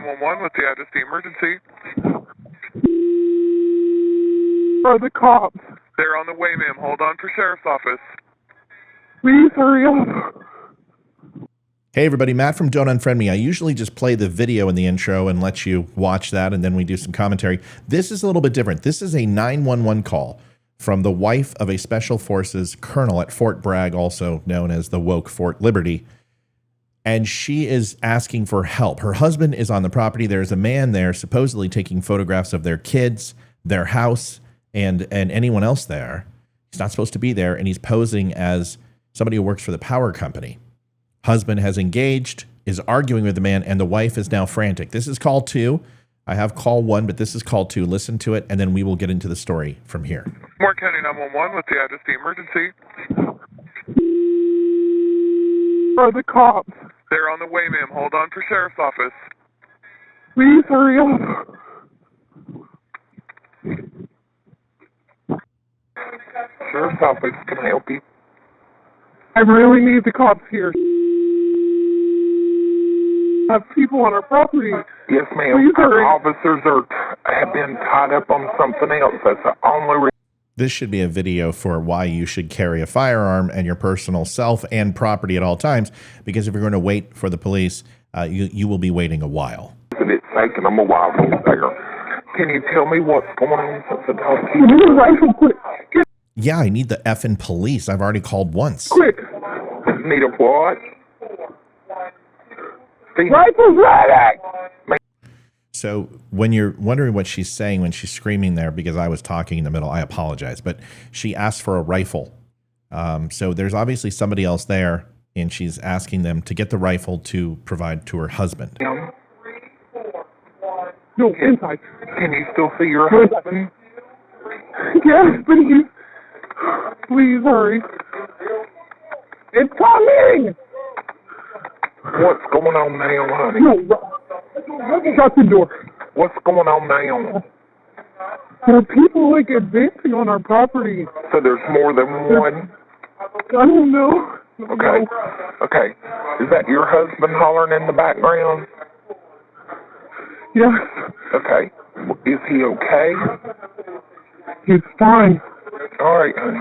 911 with the address to emergency. Are the cops? They're on the way, ma'am. Hold on for sheriff's office. Please hurry up. Hey everybody, Matt from Don't Unfriend Me. I usually just play the video in the intro and let you watch that, and then we do some commentary. This is a little bit different. This is a 911 call from the wife of a Special Forces colonel at Fort Bragg, also known as the woke Fort Liberty. And she is asking for help. Her husband is on the property. There's a man there supposedly taking photographs of their kids, their house, and anyone else there. He's not supposed to be there, and he's posing as somebody who works for the power company. Husband has engaged, is arguing with the man, and the wife is now frantic. This is call 2. I have call 1, but this is call 2. Listen to it, and then we will get into the story from here. Moore County 911 with the address to emergency. Are the cops? They're on the way, ma'am. Hold on for sheriff's office. Please hurry up. Sheriff's office, can I help you? I really need the cops here. Have people on our property. Yes, ma'am. Please Our hurry. officers have been tied up on something else. That's the only reason. This should be a video for why you should carry a firearm and your personal self and property at all times, because if you're going to wait for the police, you will be waiting a while. It's taking them a while to get there. Can you tell me what's going on since the dog You need a rifle, quick. Get Yeah, I need the effing police. I've already called once. quick. Need a what? Rifle's ready. So when you're wondering what she's saying when she's screaming there, because I was talking in the middle, I apologize, but she asked for a rifle. So there's obviously somebody else there, and she's asking them to get the rifle to provide to her husband. No, inside. Can you still see your husband? Yes, please. Please hurry. It's coming! What's going on now, honey? No, shut the door. What's going on now? There are people like advancing on our property. So there's more than one? I don't know. Okay. Okay. Is that your husband hollering in the background? Yes, Okay. Is he okay? he's fine. All right, honey.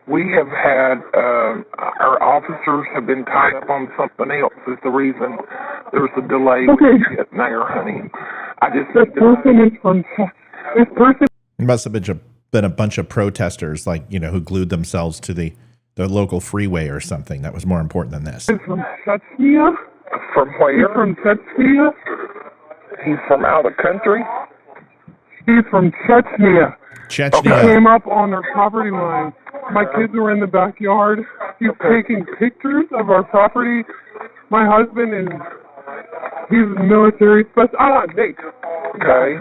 We have had, our officers have been tied up on something else is the reason there's a delay Okay. getting there, honey. I just This need to, person is from. This person It must have been a bunch of protesters, like, you know, who glued themselves to the local freeway or something. That was more important than this. is from Chechnya. from He's where? from Chechnya. He's from out of the country? He's from Chechnya. He Chechnya. came up on our property line. My kids were in the backyard. He's taking pictures of our property. My husband is, he's military special. Nate. Okay.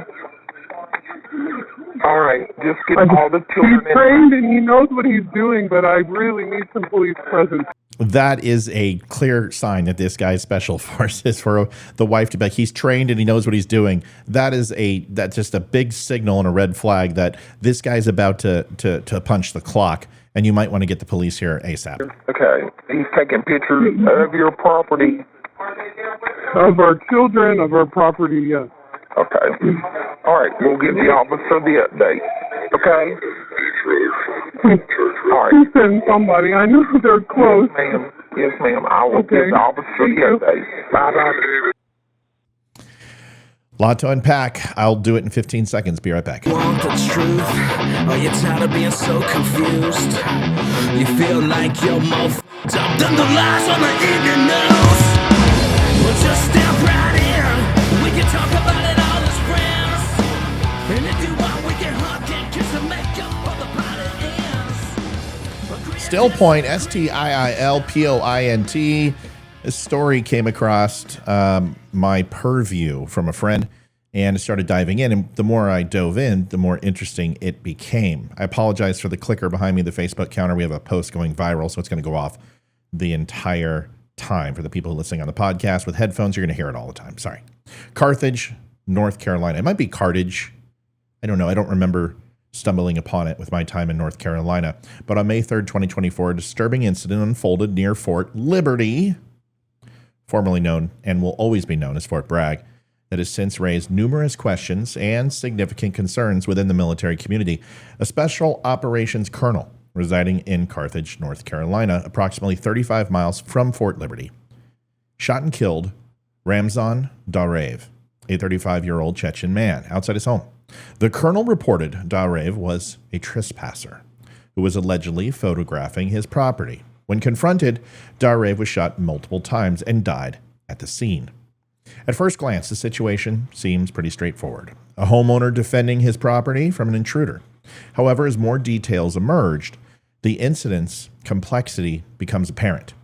All right. Just get all the He's children in. trained and he knows what he's doing, but I really need some police presence. That is a clear sign that this guy's special forces, for the wife to be like, he's trained and he knows what he's doing. That's just a big signal and a red flag that this guy's about to punch the clock, and you might want to get the police here ASAP. Okay. He's taking pictures of your property. Of our children, of our property, yes. Okay. All right. We'll give the officer the update. Okay? All right. Please send somebody. I know they're close. Yes, ma'am. Yes, ma'am. I will Okay. give the officer Thank the you. update. Bye-bye. Lot to unpack. I'll do it in 15 seconds. Be right back. Want the truth? Are you tired of being so confused? You feel like you're more f***ed up than the lies on the evening news. Well, just step right in. We can talk about it all as friends. And if you want, we can hug and kiss and make up for the party ends. Still Point, STIILPOINT. This story came across my purview from a friend and started diving in. And the more I dove in, the more interesting it became. I apologize for the clicker behind me, the Facebook counter. We have a post going viral, so it's going to go off the entire time. For the people listening on the podcast with headphones, you're going to hear it all the time. Sorry. Carthage, North Carolina. It might be Carthage. I don't know. I don't remember stumbling upon it with my time in North Carolina. But on May 3rd, 2024, a disturbing incident unfolded near Fort Liberty, formerly known and will always be known as Fort Bragg, that has since raised numerous questions and significant concerns within the military community. A special operations colonel residing in Carthage, North Carolina, approximately 35 miles from Fort Liberty, shot and killed Ramzan Darev, a 35-year-old Chechen man, outside his home. The colonel reported Darev was a trespasser who was allegedly photographing his property. When confronted, Darev was shot multiple times and died at the scene. At first glance, the situation seems pretty straightforward. A homeowner defending his property from an intruder. However, as more details emerged, the incident's complexity becomes apparent,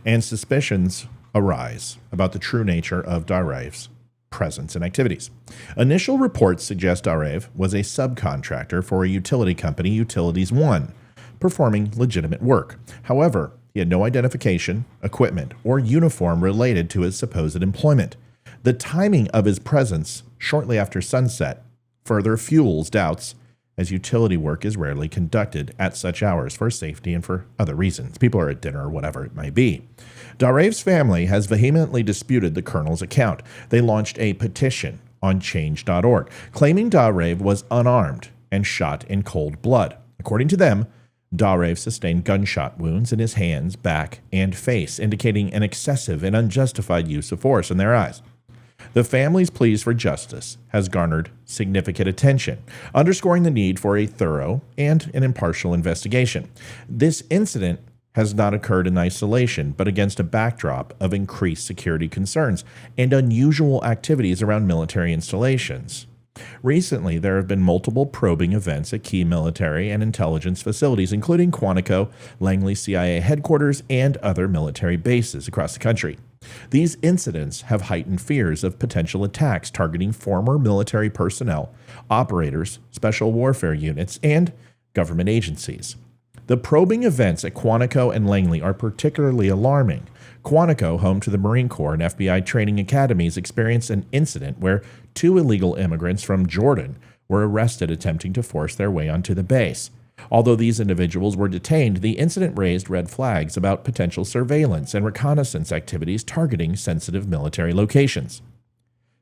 and suspicions arise about the true nature of Darev's presence and activities. Initial reports suggest Darev was a subcontractor for a utility company, Utilities One, performing legitimate work. However, he had no identification, equipment, or uniform related to his supposed employment. The timing of his presence shortly after sunset further fuels doubts, as utility work is rarely conducted at such hours for safety and for other reasons. People are at dinner or whatever it may be. Darev's family has vehemently disputed the colonel's account. They launched a petition on change.org, claiming Darev was unarmed and shot in cold blood. According to them, Darev sustained gunshot wounds in his hands, back, and face, indicating an excessive and unjustified use of force in their eyes. The family's pleas for justice has garnered significant attention, underscoring the need for a thorough and an impartial investigation. This incident has not occurred in isolation, but against a backdrop of increased security concerns and unusual activities around military installations. Recently, there have been multiple probing events at key military and intelligence facilities, including Quantico, Langley CIA headquarters, and other military bases across the country. These incidents have heightened fears of potential attacks targeting former military personnel, operators, special warfare units, and government agencies. The probing events at Quantico and Langley are particularly alarming. Quantico, home to the Marine Corps and FBI training academies, experienced an incident where 2 illegal immigrants from Jordan were arrested attempting to force their way onto the base. Although these individuals were detained, the incident raised red flags about potential surveillance and reconnaissance activities targeting sensitive military locations.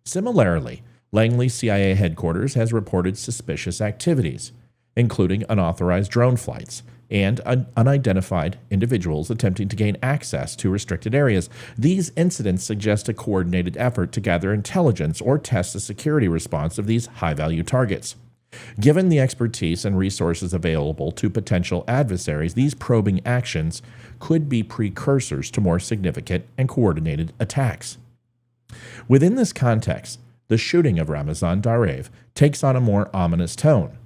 Similarly, Langley CIA headquarters has reported suspicious activities, including unauthorized drone flights and unidentified individuals attempting to gain access to restricted areas. These incidents suggest a coordinated effort to gather intelligence or test the security response of these high-value targets. Given the expertise and resources available to potential adversaries, these probing actions could be precursors to more significant and coordinated attacks. Within this context, the shooting of Ramzan Darev takes on a more ominous tone.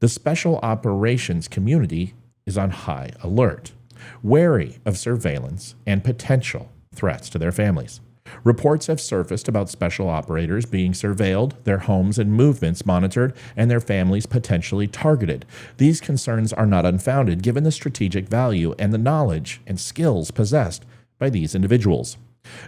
The special operations community is on high alert, wary of surveillance and potential threats to their families. Reports have surfaced about special operators being surveilled, their homes and movements monitored, and their families potentially targeted. These concerns are not unfounded given the strategic value and the knowledge and skills possessed by these individuals.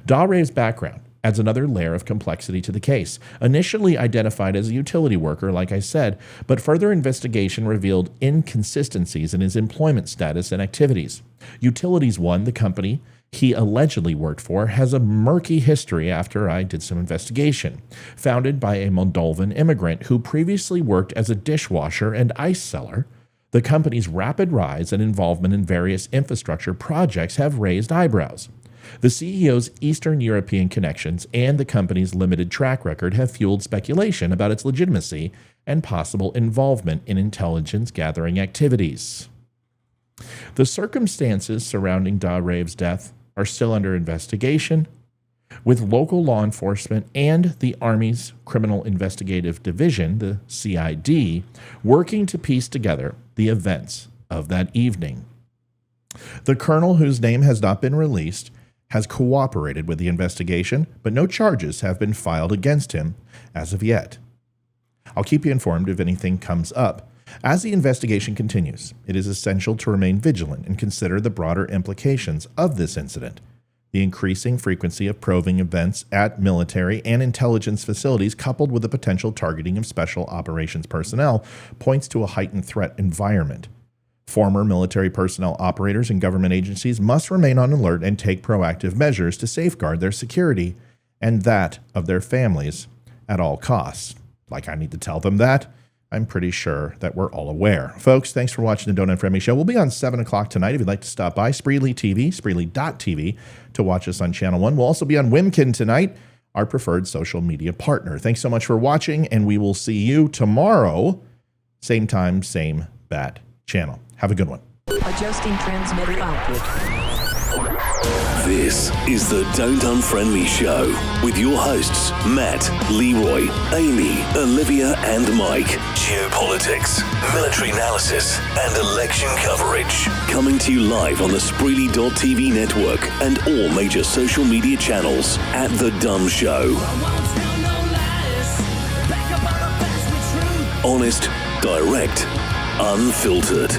Darev's background adds another layer of complexity to the case. Initially identified as a utility worker, like I said, but further investigation revealed inconsistencies in his employment status and activities. Utilities One, the company he allegedly worked for, has a murky history after I did some investigation. Founded by a Moldovan immigrant who previously worked as a dishwasher and ice seller, the company's rapid rise and involvement in various infrastructure projects have raised eyebrows. The CEO's Eastern European connections and the company's limited track record have fueled speculation about its legitimacy and possible involvement in intelligence gathering activities. The circumstances surrounding Darev's death are still under investigation, with local law enforcement and the Army's Criminal Investigative Division, the CID, working to piece together the events of that evening. The colonel, whose name has not been released, has cooperated with the investigation, but no charges have been filed against him as of yet. I'll keep you informed if anything comes up. As the investigation continues, it is essential to remain vigilant and consider the broader implications of this incident. The increasing frequency of probing events at military and intelligence facilities, coupled with the potential targeting of special operations personnel, points to a heightened threat environment. Former military personnel, operators, and government agencies must remain on alert and take proactive measures to safeguard their security and that of their families at all costs. Like I need to tell them that. I'm pretty sure that we're all aware. Folks, thanks for watching the Don't Unfriend Me Show. We'll be on 7 o'clock tonight if you'd like to stop by. Spreely TV, Spreely.tv to watch us on Channel 1. We'll also be on Wimkin tonight, our preferred social media partner. Thanks so much for watching, and we will see you tomorrow, same time, same bat channel. Have a good one. Adjusting transmitter output. This is the Don't Unfriend Me Show with your hosts, Matt, Leroy, Amy, Olivia, and Mike. Geopolitics, military analysis, and election coverage. Coming to you live on the Spreely.tv network and all major social media channels at The DUM Show. Honest, direct, unfiltered.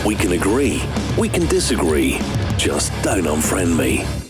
We can agree, we can disagree. Just don't unfriend me.